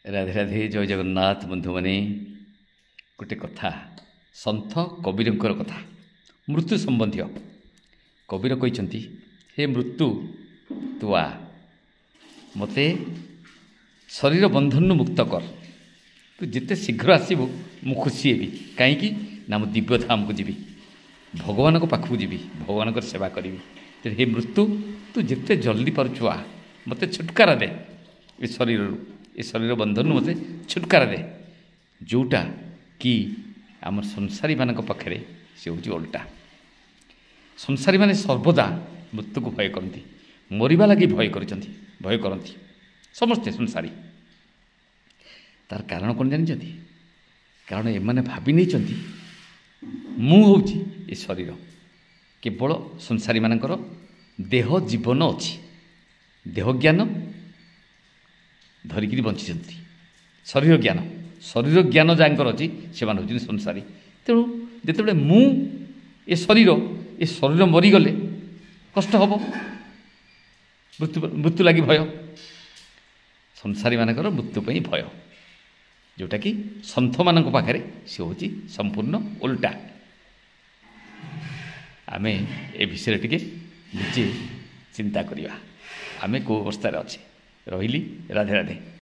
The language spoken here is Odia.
ରାଧେ ରାଧେ ଜୟ ଜଗନ୍ନାଥ ବନ୍ଧୁମାନେ। ଗୋଟେ କଥା, ସନ୍ଥ କବୀରଙ୍କର କଥା, ମୃତ୍ୟୁ ସମ୍ବନ୍ଧୀୟ। କବୀର କହିଛନ୍ତି, ହେ ମୃତ୍ୟୁ, ତୁ ଆ, ମୋତେ ଶରୀର ବନ୍ଧନରୁ ମୁକ୍ତ କର। ତୁ ଯେତେ ଶୀଘ୍ର ଆସିବୁ ମୁଁ ଖୁସି ହେବି। କାହିଁକି ନା ମୁଁ ଦିବ୍ୟଧାମକୁ ଯିବି, ଭଗବାନଙ୍କ ପାଖକୁ ଯିବି, ଭଗବାନଙ୍କର ସେବା କରିବି। ତେଣୁ ହେ ମୃତ୍ୟୁ, ତୁ ଯେତେ ଜଲ୍ଦି ପାରୁଛୁ ଆ, ମୋତେ ଛୁଟକାରା ଦେ ଏ ଶରୀରରୁ, ଏ ଶରୀର ବନ୍ଧନରୁ ମୋତେ ଛୁଟକାରା ଦେ। ଯେଉଁଟା କି ଆମର ସଂସାରୀମାନଙ୍କ ପାଖରେ ସେ ହେଉଛି ଓଲଟା। ସଂସାରୀମାନେ ସର୍ବଦା ମୃତ୍ୟୁକୁ ଭୟ କରନ୍ତି, ମରିବା ଲାଗି ଭୟ କରନ୍ତି ସମସ୍ତେ ସଂସାରୀ। ତାର କାରଣ କ'ଣ ଜାଣିଛନ୍ତି? କାରଣ ଏମାନେ ଭାବି ନେଇଛନ୍ତି ମୁଁ ହେଉଛି ଏ ଶରୀର। କେବଳ ସଂସାରୀମାନଙ୍କର ଦେହ ଜୀବନ ଅଛି, ଦେହ ଜ୍ଞାନ ଧରିକିରି ବଞ୍ଚିଛନ୍ତି। ଶରୀର ଜ୍ଞାନ ଯାହାଙ୍କର ଅଛି ସେମାନେ ହେଉଛନ୍ତି ସଂସାରୀ। ତେଣୁ ଯେତେବେଳେ ମୁଁ ଏ ଶରୀର ମରିଗଲେ କଷ୍ଟ ହେବ, ମୃତ୍ୟୁ ଲାଗି ଭୟ। ସଂସାରୀମାନଙ୍କର ମୃତ୍ୟୁ ପାଇଁ ଭୟ, ଯେଉଁଟାକି ସନ୍ଥମାନଙ୍କ ପାଖରେ ସେ ହେଉଛି ସମ୍ପୂର୍ଣ୍ଣ ଓଲଟା। ଆମେ ଏ ବିଷୟରେ ଟିକେ ନିଜେ ଚିନ୍ତା କରିବା, ଆମେ କେଉଁ ଅବସ୍ଥାରେ ଅଛେ। ରହିଲି, ରାଧେ ରାଧେ।